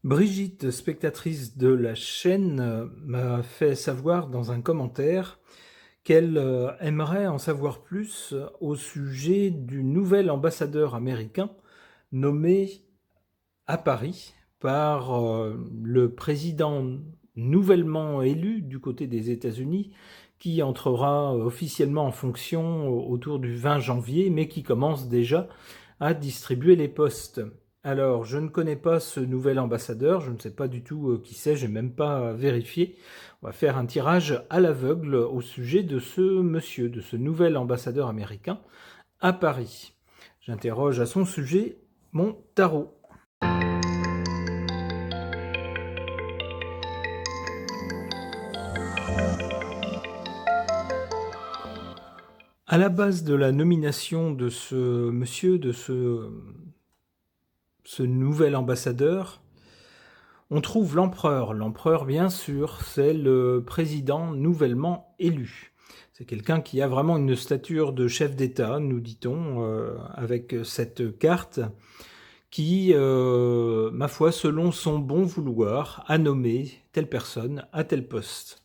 Brigitte, spectatrice de la chaîne, m'a fait savoir dans un commentaire qu'elle aimerait en savoir plus au sujet du nouvel ambassadeur américain nommé à Paris par le président nouvellement élu du côté des États-Unis, qui entrera officiellement en fonction autour du 20 janvier, mais qui commence déjà à distribuer les postes. Alors, je ne connais pas ce nouvel ambassadeur, je ne sais pas du tout qui c'est, j'ai même pas vérifié. On va faire un tirage à l'aveugle au sujet de ce monsieur, de ce nouvel ambassadeur américain à Paris. J'interroge à son sujet mon tarot. À la base de la nomination de ce monsieur, de ce nouvel ambassadeur, on trouve l'empereur. L'empereur, bien sûr, c'est le président nouvellement élu. C'est quelqu'un qui a vraiment une stature de chef d'État, nous dit-on, avec cette carte qui, ma foi, selon son bon vouloir, a nommé telle personne à tel poste.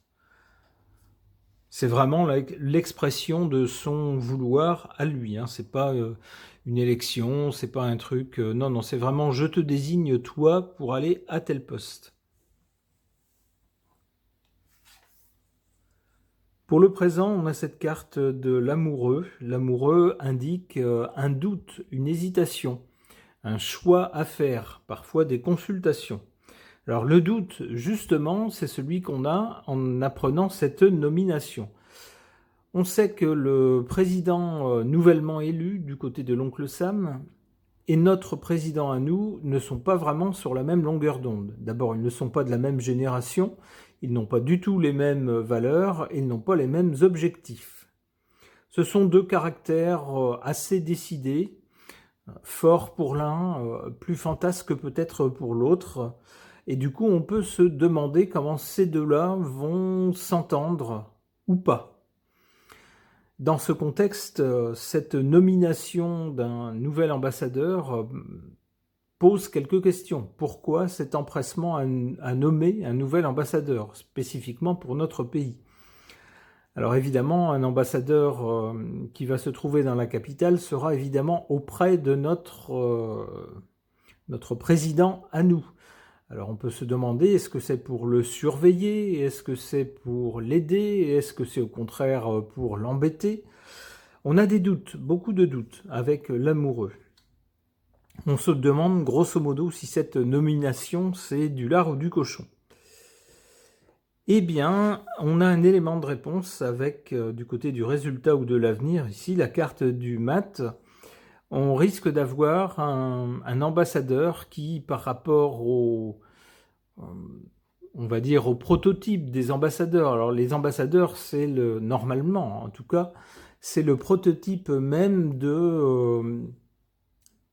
C'est vraiment l'expression de son vouloir à lui. Hein. C'est pas une élection, c'est pas un truc. Non, c'est vraiment je te désigne toi pour aller à tel poste. Pour le présent, on a cette carte de l'amoureux. L'amoureux indique un doute, une hésitation, un choix à faire, parfois des consultations. Alors le doute, justement, c'est celui qu'on a en apprenant cette nomination. On sait que le président nouvellement élu du côté de l'oncle Sam et notre président à nous ne sont pas vraiment sur la même longueur d'onde. D'abord, ils ne sont pas de la même génération, ils n'ont pas du tout les mêmes valeurs, et ils n'ont pas les mêmes objectifs. Ce sont deux caractères assez décidés, forts pour l'un, plus fantasques peut-être pour l'autre. Et du coup, on peut se demander comment ces deux-là vont s'entendre ou pas. Dans ce contexte, cette nomination d'un nouvel ambassadeur pose quelques questions. Pourquoi cet empressement à nommer un nouvel ambassadeur, spécifiquement pour notre pays? Alors évidemment, un ambassadeur qui va se trouver dans la capitale sera évidemment auprès de notre président à nous. Alors on peut se demander, est-ce que c'est pour le surveiller? Est-ce que c'est pour l'aider? Est-ce que c'est au contraire pour l'embêter? On a des doutes, beaucoup de doutes avec l'amoureux. On se demande grosso modo si cette nomination c'est du lard ou du cochon. Eh bien, on a un élément de réponse avec du côté du résultat ou de l'avenir, ici la carte du mat. On risque d'avoir un ambassadeur qui, par rapport au, on va dire, au prototype des ambassadeurs. Alors les ambassadeurs, c'est normalement, en tout cas, c'est le prototype même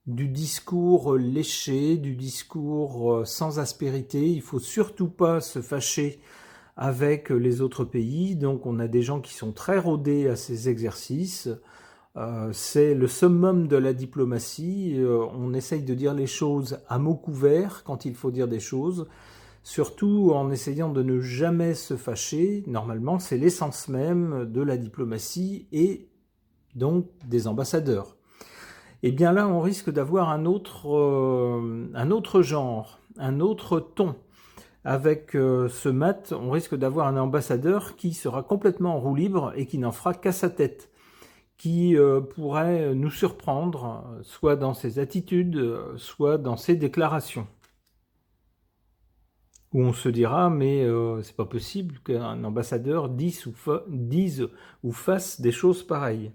du discours léché, du discours sans aspérité. Il faut surtout pas se fâcher avec les autres pays. Donc on a des gens qui sont très rodés à ces exercices. C'est le summum de la diplomatie. On essaye de dire les choses à mots couverts quand il faut dire des choses. Surtout en essayant de ne jamais se fâcher. Normalement, c'est l'essence même de la diplomatie et donc des ambassadeurs. Et bien là, on risque d'avoir un autre genre, un autre ton. Avec ce mat, on risque d'avoir un ambassadeur qui sera complètement en roue libre et qui n'en fera qu'à sa tête, qui pourrait nous surprendre, soit dans ses attitudes, soit dans ses déclarations. Où on se dira, mais c'est pas possible qu'un ambassadeur dise ou fasse des choses pareilles.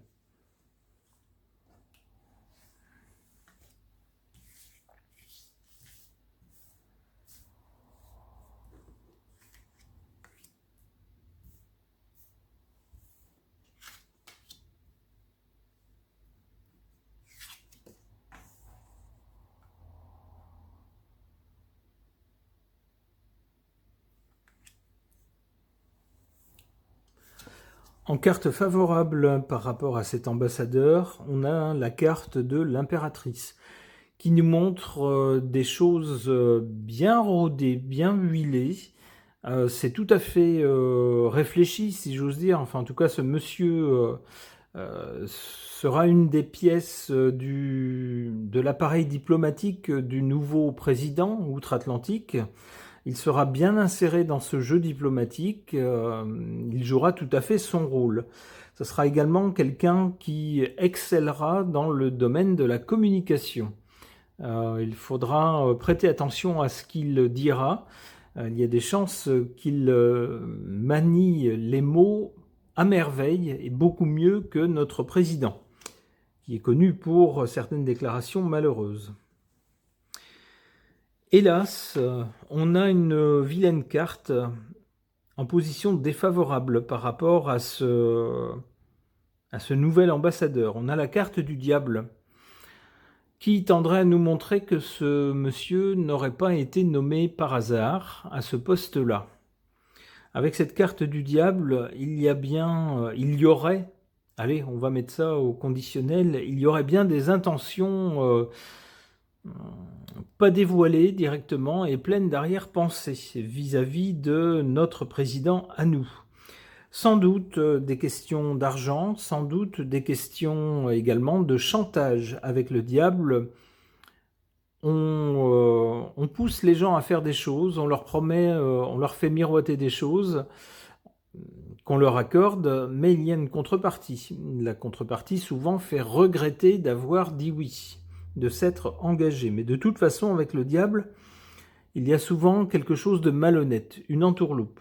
En carte favorable par rapport à cet ambassadeur, on a la carte de l'impératrice, qui nous montre des choses bien rodées, bien huilées. C'est tout à fait réfléchi, si j'ose dire. Enfin, en tout cas, ce monsieur sera une des pièces de l'appareil diplomatique du nouveau président outre-Atlantique. Il sera bien inséré dans ce jeu diplomatique. Il jouera tout à fait son rôle. Ce sera également quelqu'un qui excellera dans le domaine de la communication. Il faudra prêter attention à ce qu'il dira. Il y a des chances qu'il manie les mots à merveille et beaucoup mieux que notre président, qui est connu pour certaines déclarations malheureuses. Hélas, on a une vilaine carte en position défavorable par rapport à ce nouvel ambassadeur. On a la carte du diable, qui tendrait à nous montrer que ce monsieur n'aurait pas été nommé par hasard à ce poste-là. Avec cette carte du diable, il y aurait, allez, on va mettre ça au conditionnel, il y aurait bien des intentions pas dévoilées directement et pleines d'arrière-pensée vis-à-vis de notre président à nous. Sans doute des questions d'argent, sans doute des questions également de chantage avec le diable. On pousse les gens à faire des choses, on leur promet, on leur fait miroiter des choses qu'on leur accorde, mais il y a une contrepartie. La contrepartie souvent fait regretter d'avoir dit oui, de s'être engagé. Mais de toute façon, avec le diable, il y a souvent quelque chose de malhonnête, une entourloupe.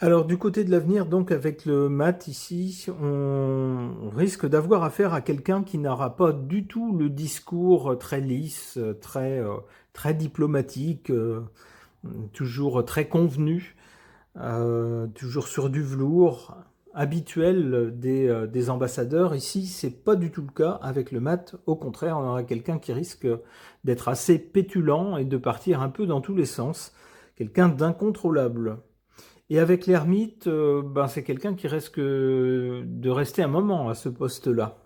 Alors du côté de l'avenir, donc avec le mat ici, on risque d'avoir affaire à quelqu'un qui n'aura pas du tout le discours très lisse, très diplomatique, toujours très convenu, toujours sur du velours, habituel des ambassadeurs. Ici, c'est pas du tout le cas avec le mat. Au contraire, on aura quelqu'un qui risque d'être assez pétulant et de partir un peu dans tous les sens. Quelqu'un d'incontrôlable. Et avec l'ermite, c'est quelqu'un qui risque de rester un moment à ce poste-là.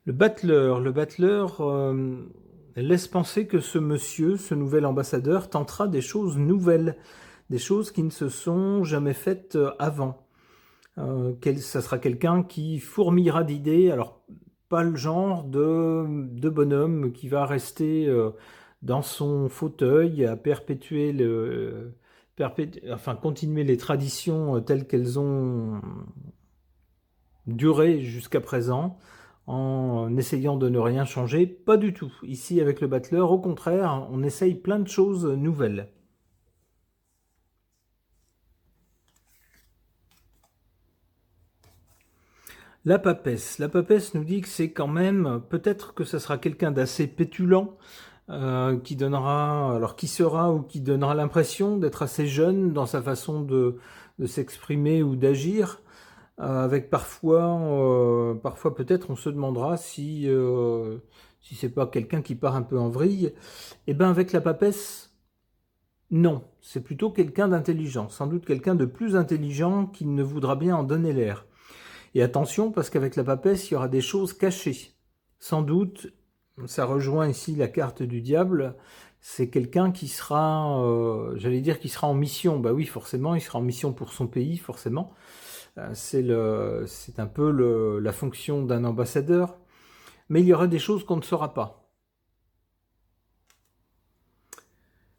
Le battleur laisse penser que ce monsieur, ce nouvel ambassadeur, tentera des choses nouvelles, des choses qui ne se sont jamais faites avant. Ça sera quelqu'un qui fourmillera d'idées, alors pas le genre de bonhomme qui va rester dans son fauteuil à continuer les traditions telles qu'elles ont duré jusqu'à présent, en essayant de ne rien changer. Pas du tout. Ici, avec le battleur, au contraire, on essaye plein de choses nouvelles. La papesse. La papesse nous dit que c'est quand même, peut-être que ce sera quelqu'un d'assez pétulant, qui sera ou qui donnera l'impression d'être assez jeune dans sa façon de s'exprimer ou d'agir, avec parfois peut-être on se demandera si c'est pas quelqu'un qui part un peu en vrille. Et ben avec la papesse, non, c'est plutôt quelqu'un d'intelligent, sans doute quelqu'un de plus intelligent qui ne voudra bien en donner l'air. Et attention, parce qu'avec la papesse, il y aura des choses cachées. Sans doute, ça rejoint ici la carte du diable, c'est quelqu'un qui sera, qui sera en mission. Bah oui, forcément, il sera en mission pour son pays, forcément. C'est un peu la fonction d'un ambassadeur. Mais il y aura des choses qu'on ne saura pas.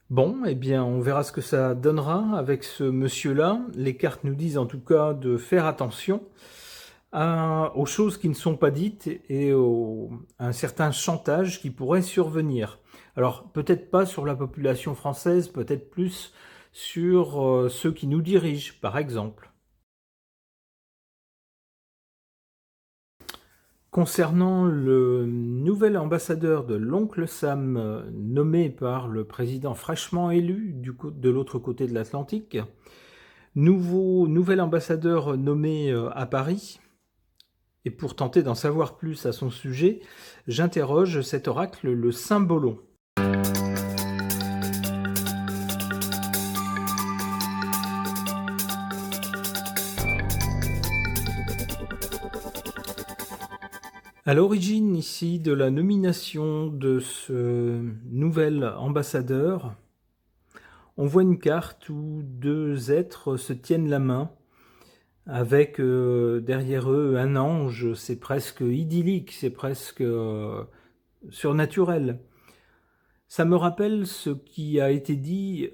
Bon, eh bien, on verra ce que ça donnera avec ce monsieur-là. Les cartes nous disent en tout cas de faire attention aux choses qui ne sont pas dites et à un certain chantage qui pourrait survenir. Alors, peut-être pas sur la population française, peut-être plus sur ceux qui nous dirigent, par exemple. Concernant le nouvel ambassadeur de l'oncle Sam, nommé par le président fraîchement élu de l'autre côté de l'Atlantique, nouvel ambassadeur nommé à Paris, Et pour tenter d'en savoir plus à son sujet, j'interroge cet oracle, le Symbolon. À l'origine ici de la nomination de ce nouvel ambassadeur, on voit une carte où deux êtres se tiennent la main avec derrière eux un ange. C'est presque idyllique, c'est presque surnaturel. Ça me rappelle ce qui a été dit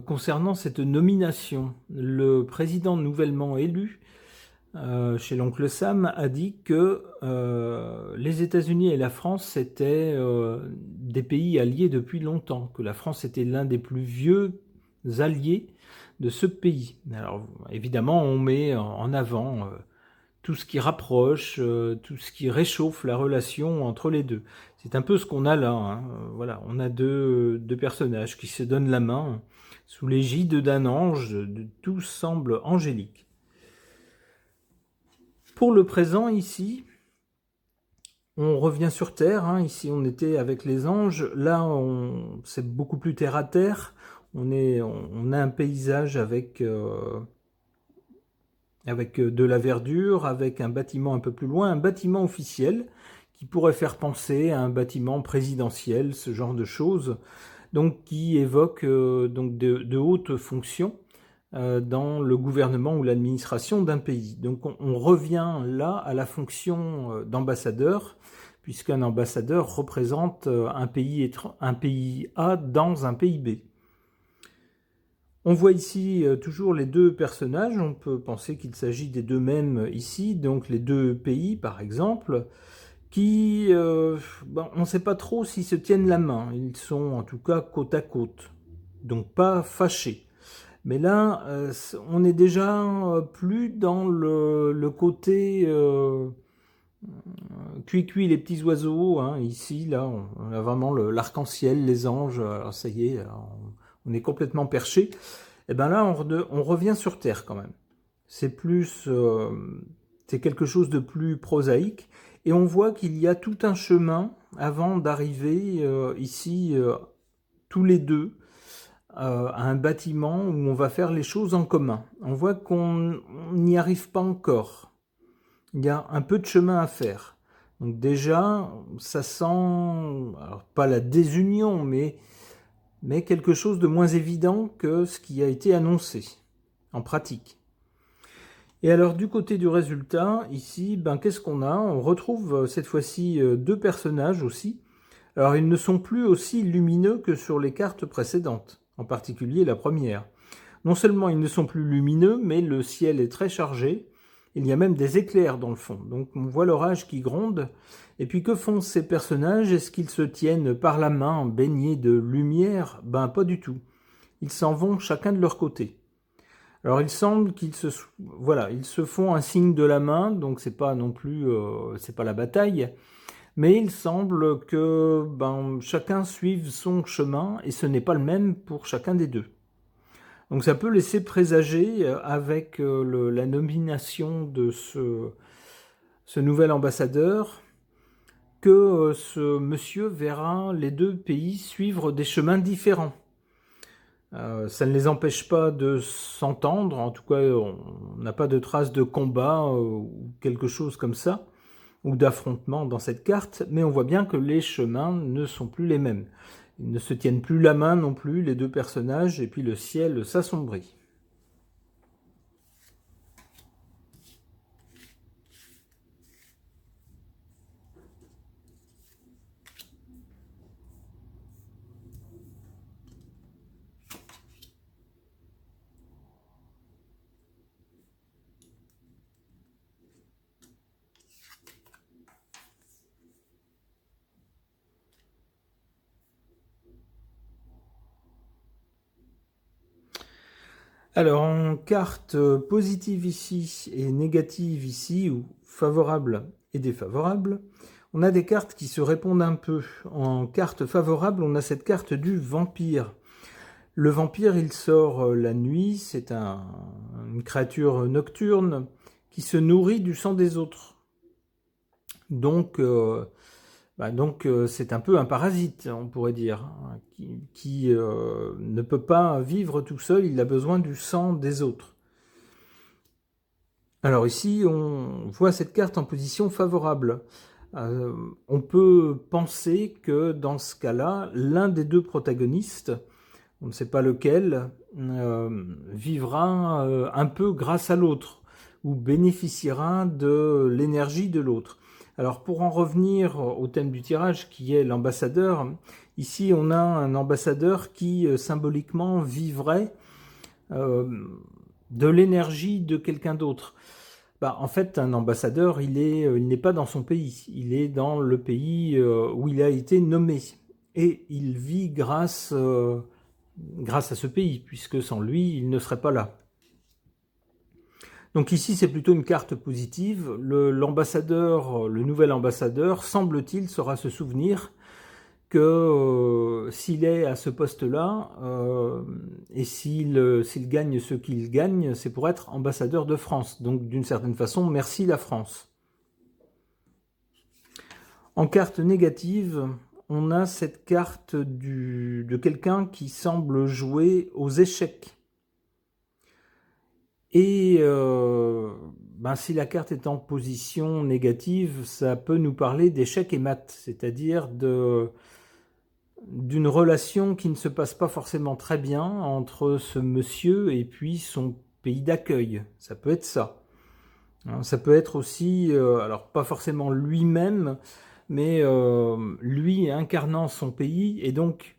concernant cette nomination. Le président nouvellement élu chez l'oncle Sam a dit que les États-Unis et la France étaient des pays alliés depuis longtemps, que la France était l'un des plus vieux alliés de ce pays. Alors évidemment, on met en avant tout ce qui rapproche, tout ce qui réchauffe la relation entre les deux. C'est un peu ce qu'on a là. Hein. Voilà, on a deux personnages qui se donnent la main sous l'égide d'un ange. Tout semble angélique. Pour le présent, ici, on revient sur Terre. Hein. Ici, on était avec les anges. Là, c'est beaucoup plus terre à terre. On a un paysage avec de la verdure, avec un bâtiment un peu plus loin, un bâtiment officiel qui pourrait faire penser à un bâtiment présidentiel, ce genre de choses, donc qui évoque donc de hautes fonctions dans le gouvernement ou l'administration d'un pays. Donc on revient là à la fonction d'ambassadeur, puisqu'un ambassadeur représente un pays A dans un pays B. On voit ici toujours les deux personnages, on peut penser qu'il s'agit des deux mêmes ici, donc les deux pays par exemple, qui, on ne sait pas trop s'ils se tiennent la main, ils sont en tout cas côte à côte, donc pas fâchés. Mais là, on est déjà plus dans le côté cuit les petits oiseaux. Hein. Ici, là, on a vraiment l'arc-en-ciel, les anges. Alors ça y est, on est complètement perché. Et bien là, on revient sur Terre quand même. C'est plus, c'est quelque chose de plus prosaïque. Et on voit qu'il y a tout un chemin avant d'arriver ici, tous les deux, à un bâtiment où on va faire les choses en commun. On voit qu'on n'y arrive pas encore. Il y a un peu de chemin à faire. Donc déjà, ça sent, alors pas la désunion, mais quelque chose de moins évident que ce qui a été annoncé en pratique. Et alors du côté du résultat, ici, qu'est-ce qu'on a? On retrouve cette fois-ci deux personnages aussi. Alors ils ne sont plus aussi lumineux que sur les cartes précédentes, en particulier la première. Non seulement ils ne sont plus lumineux, mais le ciel est très chargé. Il y a même des éclairs dans le fond. Donc on voit l'orage qui gronde. Et puis que font ces personnages? Est-ce qu'ils se tiennent par la main baignés de lumière? Pas du tout. Ils s'en vont chacun de leur côté. Alors il semble qu'ils ils se font un signe de la main, donc c'est pas non plus c'est pas la bataille, mais il semble que chacun suive son chemin et ce n'est pas le même pour chacun des deux. Donc ça peut laisser présager avec la nomination de ce nouvel ambassadeur que ce monsieur verra les deux pays suivre des chemins différents. Ça ne les empêche pas de s'entendre, en tout cas on n'a pas de traces de combat ou quelque chose comme ça, ou d'affrontement dans cette carte, mais on voit bien que les chemins ne sont plus les mêmes. Ils ne se tiennent plus la main non plus, les deux personnages, et puis le ciel s'assombrit. Alors, en carte positive ici et négative ici, ou favorable et défavorable, on a des cartes qui se répondent un peu. En carte favorable, on a cette carte du vampire. Le vampire, il sort la nuit, c'est une créature nocturne qui se nourrit du sang des autres. Donc, c'est un peu un parasite, on pourrait dire, hein, qui ne peut pas vivre tout seul, il a besoin du sang des autres. Alors ici, on voit cette carte en position favorable. On peut penser que dans ce cas-là, l'un des deux protagonistes, on ne sait pas lequel, vivra un peu grâce à l'autre ou bénéficiera de l'énergie de l'autre. Alors pour en revenir au thème du tirage qui est l'ambassadeur, ici on a un ambassadeur qui symboliquement vivrait de l'énergie de quelqu'un d'autre. En fait, un ambassadeur, il n'est pas dans son pays, il est dans le pays où il a été nommé. Et il vit grâce à ce pays, puisque sans lui, il ne serait pas là. Donc ici, c'est plutôt une carte positive. L'ambassadeur, le nouvel ambassadeur, semble-t-il, saura se souvenir que s'il est à ce poste-là, et s'il gagne ce qu'il gagne, c'est pour être ambassadeur de France. Donc d'une certaine façon, merci la France. En carte négative, on a cette carte de quelqu'un qui semble jouer aux échecs. Et si la carte est en position négative, ça peut nous parler d'échec et mat, c'est-à-dire d'une relation qui ne se passe pas forcément très bien entre ce monsieur et puis son pays d'accueil. Ça peut être ça. Ça peut être aussi, alors pas forcément lui-même, mais lui incarnant son pays, et donc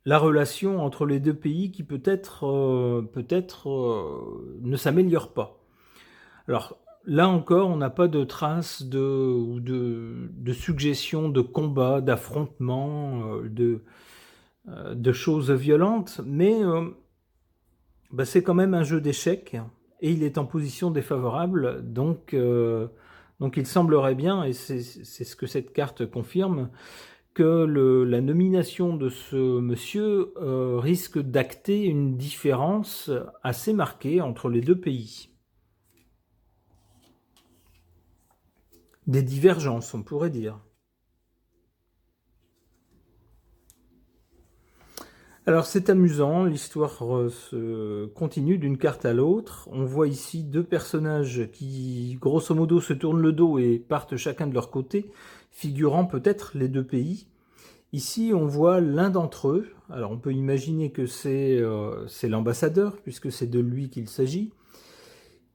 la relation entre les deux pays qui peut-être ne s'améliore pas. Alors là encore, on n'a pas de traces de suggestions de combat, d'affrontement, de choses violentes, mais c'est quand même un jeu d'échecs et il est en position défavorable, donc il semblerait bien, et c'est ce que cette carte confirme, que la nomination de ce monsieur risque d'acter une différence assez marquée entre les deux pays. Des divergences, on pourrait dire. Alors c'est amusant, l'histoire se continue d'une carte à l'autre. On voit ici deux personnages qui, grosso modo, se tournent le dos et partent chacun de leur côté, figurant peut-être les deux pays. Ici, on voit l'un d'entre eux. Alors on peut imaginer que c'est l'ambassadeur, puisque c'est de lui qu'il s'agit,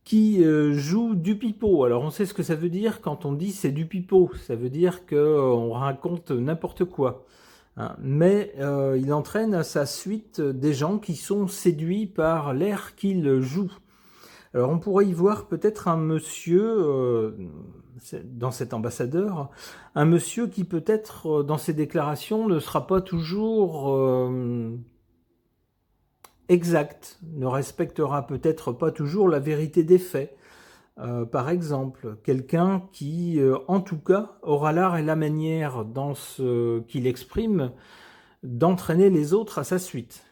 qui joue du pipeau. Alors on sait ce que ça veut dire quand on dit c'est du pipeau. Ça veut dire qu'on raconte n'importe quoi. Mais il entraîne à sa suite des gens qui sont séduits par l'air qu'il joue. Alors on pourrait y voir peut-être un monsieur, dans cet ambassadeur, un monsieur qui peut-être dans ses déclarations ne sera pas toujours exact, ne respectera peut-être pas toujours la vérité des faits. Par exemple, quelqu'un qui, en tout cas, aura l'art et la manière, dans ce qu'il exprime, d'entraîner les autres à sa suite.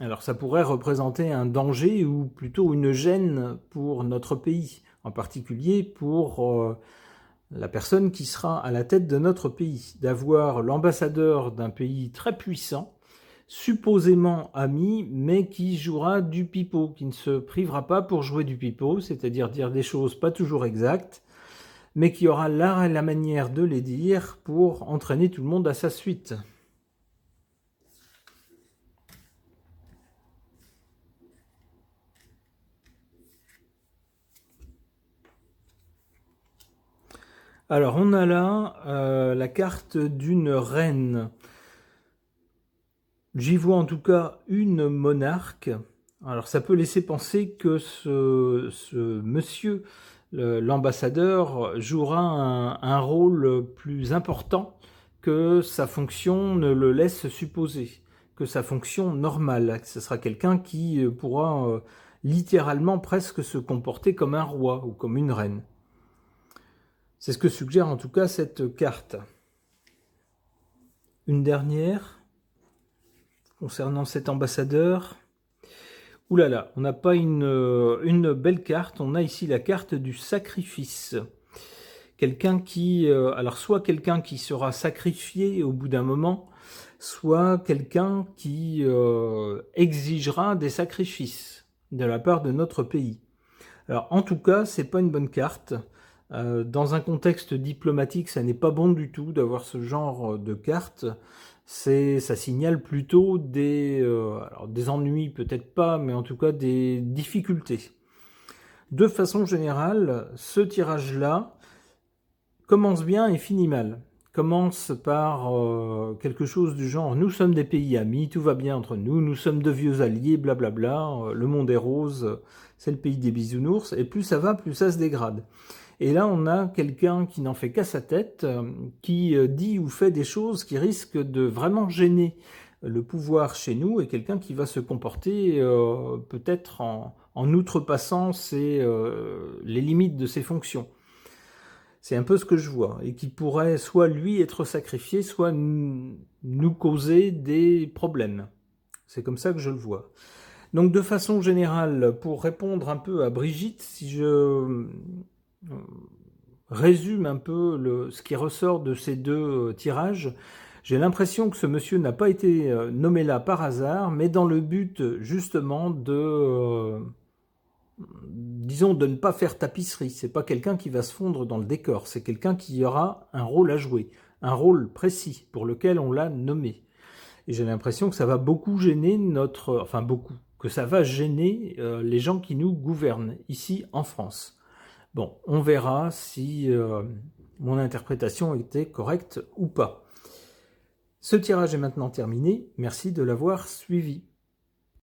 Alors ça pourrait représenter un danger ou plutôt une gêne pour notre pays, en particulier pour la personne qui sera à la tête de notre pays, d'avoir l'ambassadeur d'un pays très puissant, supposément ami, mais qui jouera du pipeau, qui ne se privera pas pour jouer du pipeau, c'est-à-dire dire des choses pas toujours exactes, mais qui aura l'art et la manière de les dire pour entraîner tout le monde à sa suite. Alors on a là la carte d'une reine. J'y vois en tout cas une monarque. Alors ça peut laisser penser que ce monsieur, l'ambassadeur, jouera un rôle plus important que sa fonction ne le laisse supposer, que sa fonction normale. Ce sera quelqu'un qui pourra littéralement presque se comporter comme un roi ou comme une reine. C'est ce que suggère en tout cas cette carte. Une dernière concernant cet ambassadeur. Ouh là là, on n'a pas une belle carte, on a ici la carte du sacrifice, quelqu'un qui, alors soit quelqu'un qui sera sacrifié au bout d'un moment, soit quelqu'un qui exigera des sacrifices de la part de notre pays. Alors en tout cas, c'est pas une bonne carte. Dans un contexte diplomatique, ça n'est pas bon du tout d'avoir ce genre de carte. Ça signale plutôt alors des ennuis, peut-être pas, mais en tout cas des difficultés. De façon générale, ce tirage-là commence bien et finit mal. Commence par quelque chose du genre « nous sommes des pays amis, tout va bien entre nous, nous sommes de vieux alliés, blablabla, le monde est rose, c'est le pays des bisounours », et plus ça va, plus ça se dégrade. Et là, on a quelqu'un qui n'en fait qu'à sa tête, qui dit ou fait des choses qui risquent de vraiment gêner le pouvoir chez nous, et quelqu'un qui va se comporter peut-être en outrepassant les limites de ses fonctions. C'est un peu ce que je vois, et qui pourrait soit lui être sacrifié, soit nous causer des problèmes. C'est comme ça que je le vois. Donc de façon générale, pour répondre un peu à Brigitte, si je résume un peu ce qui ressort de ces deux tirages, j'ai l'impression que ce monsieur n'a pas été nommé là par hasard, mais dans le but justement disons de ne pas faire tapisserie. C'est pas quelqu'un qui va se fondre dans le décor, c'est quelqu'un qui aura un rôle à jouer, un rôle précis pour lequel on l'a nommé. Et j'ai l'impression que ça va beaucoup gêner que ça va gêner les gens qui nous gouvernent ici en France. Bon, on verra si mon interprétation était correcte ou pas. Ce tirage est maintenant terminé. Merci de l'avoir suivi.